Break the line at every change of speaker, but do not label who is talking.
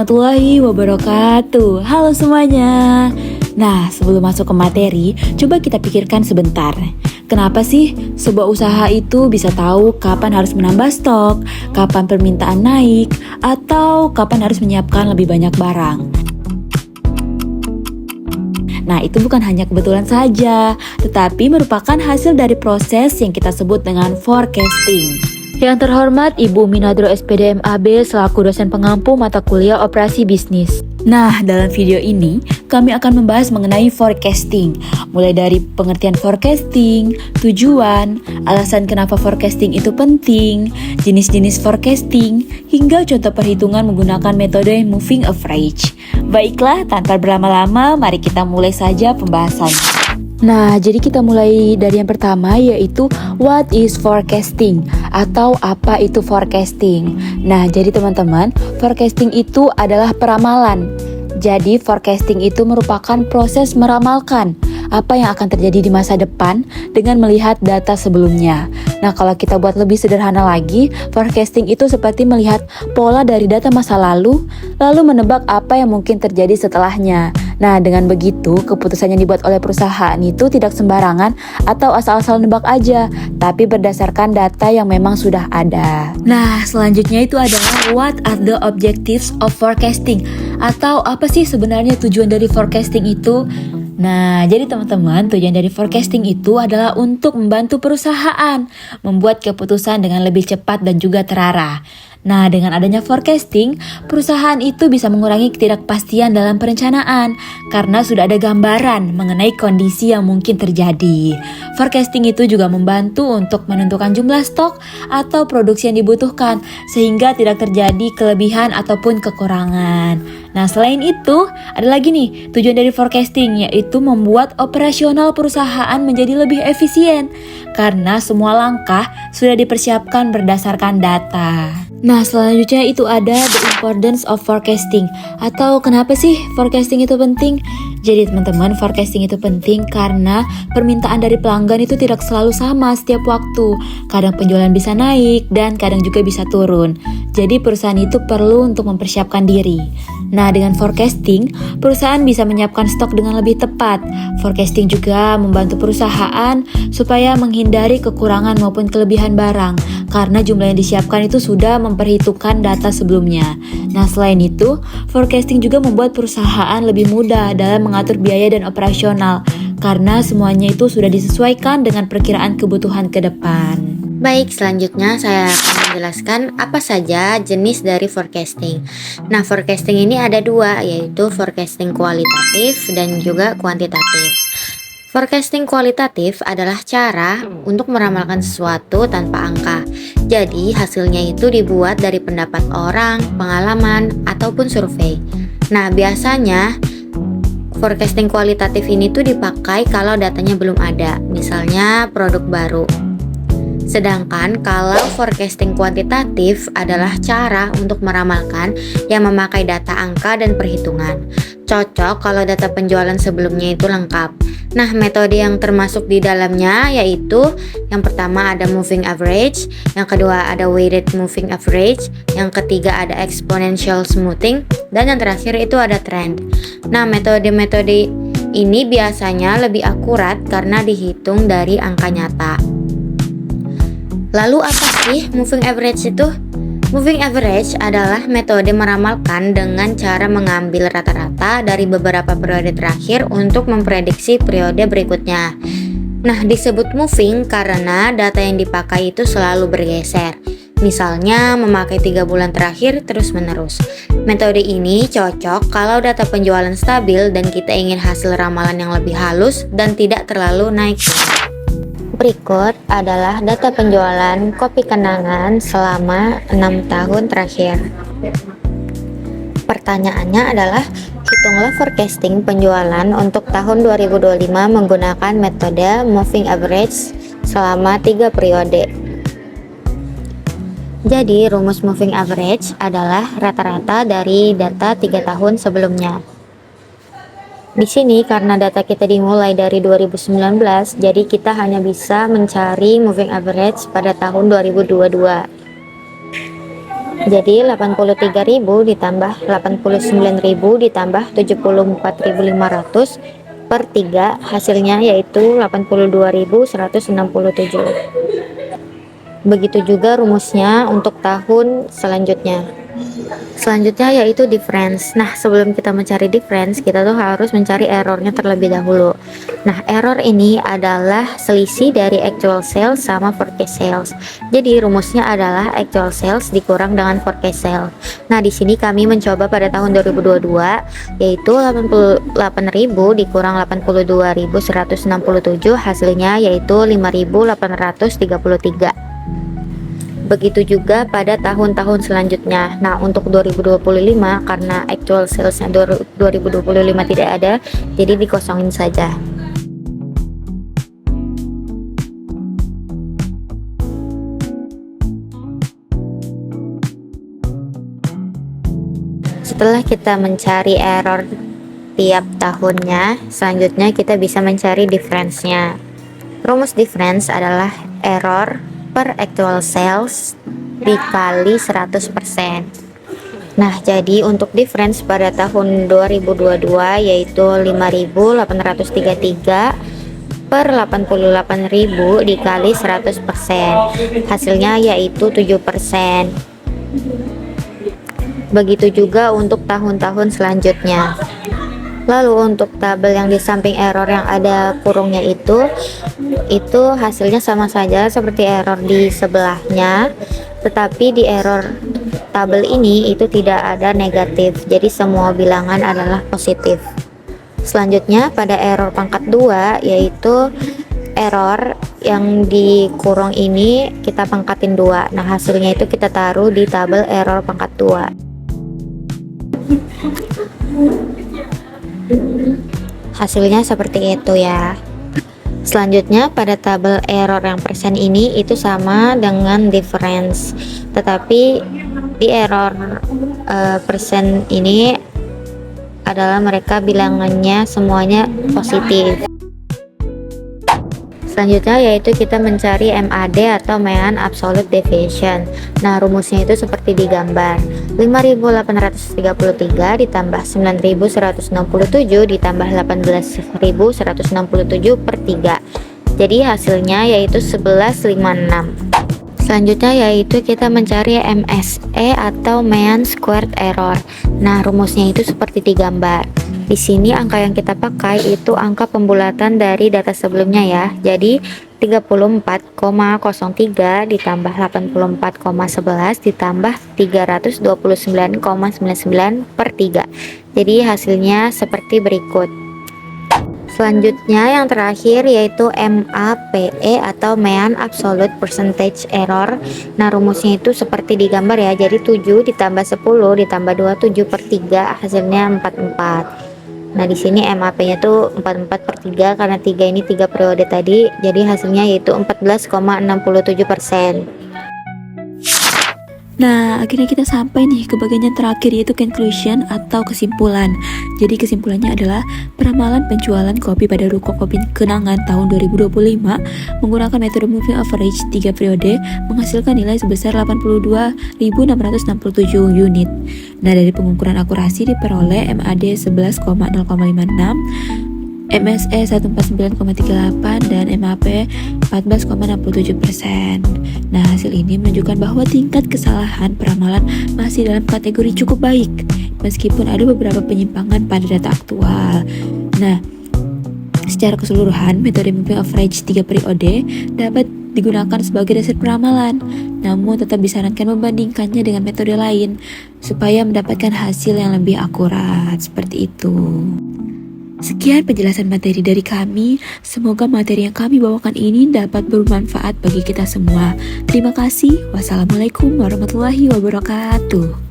warahmatullahi wabarakatuh. Halo semuanya. Nah, sebelum masuk ke materi, coba kita pikirkan sebentar. Kenapa sih sebuah usaha itu bisa tahu kapan harus menambah stok, kapan permintaan naik, atau kapan harus menyiapkan lebih banyak barang? Nah, itu bukan hanya kebetulan saja, tetapi merupakan hasil dari proses yang kita sebut dengan forecasting. Yang terhormat Ibu Minadro SPD MAB selaku dosen pengampu mata kuliah operasi bisnis. Nah, dalam video ini kami akan membahas mengenai forecasting, mulai dari pengertian forecasting, tujuan, alasan kenapa forecasting itu penting, jenis-jenis forecasting, hingga contoh perhitungan menggunakan metode moving average. Baiklah, tanpa berlama-lama, mari kita mulai saja pembahasannya. Nah, jadi kita mulai dari yang pertama, yaitu what is forecasting atau apa itu forecasting. Nah, jadi teman-teman, forecasting itu adalah peramalan. Jadi forecasting itu merupakan proses meramalkan apa yang akan terjadi di masa depan dengan melihat data sebelumnya. Nah, kalau kita buat lebih sederhana lagi, forecasting itu seperti melihat pola dari data masa lalu menebak apa yang mungkin terjadi setelahnya. Nah, dengan begitu, keputusan yang dibuat oleh perusahaan itu tidak sembarangan atau asal-asal nebak aja, tapi berdasarkan data yang memang sudah ada. Nah, selanjutnya itu adalah what are the objectives of forecasting? Atau apa sih sebenarnya tujuan dari forecasting itu? Nah, jadi teman-teman, tujuan dari forecasting itu adalah untuk membantu perusahaan membuat keputusan dengan lebih cepat dan juga terarah. Nah, dengan adanya forecasting, perusahaan itu bisa mengurangi ketidakpastian dalam perencanaan karena sudah ada gambaran mengenai kondisi yang mungkin terjadi. Forecasting itu juga membantu untuk menentukan jumlah stok atau produksi yang dibutuhkan sehingga tidak terjadi kelebihan ataupun kekurangan. Nah, selain itu, ada lagi nih tujuan dari forecasting, yaitu membuat operasional perusahaan menjadi lebih efisien karena semua langkah sudah dipersiapkan berdasarkan data. Nah, selanjutnya itu ada the importance of forecasting, atau kenapa sih forecasting itu penting? Jadi teman-teman, forecasting itu penting karena permintaan dari pelanggan itu tidak selalu sama setiap waktu. Kadang penjualan bisa naik dan kadang juga bisa turun. Jadi perusahaan itu perlu untuk mempersiapkan diri. Nah, dengan forecasting, perusahaan bisa menyiapkan stok dengan lebih tepat. Forecasting juga membantu perusahaan supaya menghindari kekurangan maupun kelebihan barang karena jumlah yang disiapkan itu sudah memperhitungkan data sebelumnya. Nah, selain itu, forecasting juga membuat perusahaan lebih mudah dalam mengatur biaya dan operasional karena semuanya itu sudah disesuaikan dengan perkiraan kebutuhan ke depan.
Baik, selanjutnya saya akan menjelaskan apa saja jenis dari forecasting. Nah, forecasting ini ada dua, yaitu forecasting kualitatif dan juga kuantitatif. Forecasting kualitatif adalah cara untuk meramalkan sesuatu tanpa angka. Jadi, hasilnya itu dibuat dari pendapat orang, pengalaman, ataupun survei. Nah, biasanya forecasting kualitatif ini tuh dipakai kalau datanya belum ada, misalnya produk baru. Sedangkan kalau forecasting kuantitatif adalah cara untuk meramalkan yang memakai data angka dan perhitungan. Cocok kalau data penjualan sebelumnya itu lengkap. Nah, metode yang termasuk di dalamnya yaitu yang pertama ada moving average, yang kedua ada weighted moving average, yang ketiga ada exponential smoothing, dan yang terakhir itu ada trend. Nah, metode-metode ini biasanya lebih akurat karena dihitung dari angka nyata. Lalu apa sih moving average itu? Moving average adalah metode meramalkan dengan cara mengambil rata-rata dari beberapa periode terakhir untuk memprediksi periode berikutnya. Nah, disebut moving karena data yang dipakai itu selalu bergeser. Misalnya memakai 3 bulan terakhir terus-menerus. Metode ini cocok kalau data penjualan stabil dan kita ingin hasil ramalan yang lebih halus dan tidak terlalu naik. Berikut adalah data penjualan kopi kenangan selama 6 tahun terakhir. Pertanyaannya adalah, hitunglah forecasting penjualan untuk tahun 2025 menggunakan metode moving average selama 3 periode. Jadi, rumus moving average adalah rata-rata dari data 3 tahun sebelumnya. Di sini karena data kita dimulai dari 2019, jadi kita hanya bisa mencari moving average pada tahun 2022. Jadi 83.000 ditambah 89.000 ditambah 74.500 per 3, hasilnya yaitu 82.167. Begitu juga rumusnya untuk tahun selanjutnya. Selanjutnya yaitu difference. Nah, sebelum kita mencari difference, kita tuh harus mencari errornya terlebih dahulu. Nah, error ini adalah selisih dari actual sales sama forecast sales. Jadi rumusnya adalah actual sales dikurang dengan forecast sales. Nah, di sini kami mencoba pada tahun 2022 yaitu 88.000 dikurang 82.167, hasilnya yaitu 5.833. Begitu juga pada tahun-tahun selanjutnya. Nah, untuk 2025 karena actual salesnya 2025 tidak ada, jadi dikosongin saja. Setelah kita mencari error tiap tahunnya, selanjutnya kita bisa mencari difference-nya. Rumus difference adalah error per actual sales dikali 100%. Nah, jadi untuk difference pada tahun 2022 yaitu 5.833 per 88.000 dikali 100%, hasilnya yaitu 7%. Begitu juga untuk tahun-tahun selanjutnya. Lalu untuk tabel yang di samping error yang ada kurungnya itu hasilnya sama saja seperti error di sebelahnya, tetapi di error tabel ini itu tidak ada negatif, jadi semua bilangan adalah positif. Selanjutnya pada error pangkat 2 yaitu error yang dikurung ini kita pangkatin 2. Nah, hasilnya itu kita taruh di tabel error pangkat 2. Hasilnya seperti itu ya. Selanjutnya pada tabel error yang persen ini itu sama dengan difference, tetapi di error persen ini adalah mereka bilangannya semuanya positif. Selanjutnya yaitu kita mencari MAD atau Mean Absolute Deviation. Nah, rumusnya itu seperti digambar. 5.833 ditambah 9.167 ditambah 18.167 per 3. Jadi hasilnya yaitu 1156. Selanjutnya yaitu kita mencari MSE atau Mean Squared Error. Nah, rumusnya itu seperti digambar. Di sini angka yang kita pakai itu angka pembulatan dari data sebelumnya ya. Jadi 34,03 ditambah 84,11 ditambah 329,99 per 3. Jadi hasilnya seperti berikut. Selanjutnya yang terakhir yaitu MAPE atau Mean Absolute Percentage Error. Nah, rumusnya itu seperti digambar ya. Jadi 7 ditambah 10 ditambah 27 per 3 hasilnya 44. Nah, di sini MAP-nya tuh 44 per 3 karena 3 ini 3 periode tadi, jadi hasilnya yaitu 14,67%.
Nah, akhirnya kita sampai nih ke bagian yang terakhir yaitu conclusion atau kesimpulan. Jadi kesimpulannya adalah peramalan penjualan kopi pada ruko kopi kenangan tahun 2025 menggunakan metode moving average 3 periode menghasilkan nilai sebesar 82.667 unit. Nah, dari pengukuran akurasi diperoleh MAD 11,056, MSE 149,38 dan MAP 14,67%. Nah, hasil ini menunjukkan bahwa tingkat kesalahan peramalan masih dalam kategori cukup baik meskipun ada beberapa penyimpangan pada data aktual. Nah, secara keseluruhan metode moving average 3 periode dapat digunakan sebagai dasar peramalan, namun tetap disarankan membandingkannya dengan metode lain supaya mendapatkan hasil yang lebih akurat seperti itu. Sekian penjelasan materi dari kami. Semoga materi yang kami bawakan ini dapat bermanfaat bagi kita semua. Terima kasih. Wassalamualaikum warahmatullahi wabarakatuh.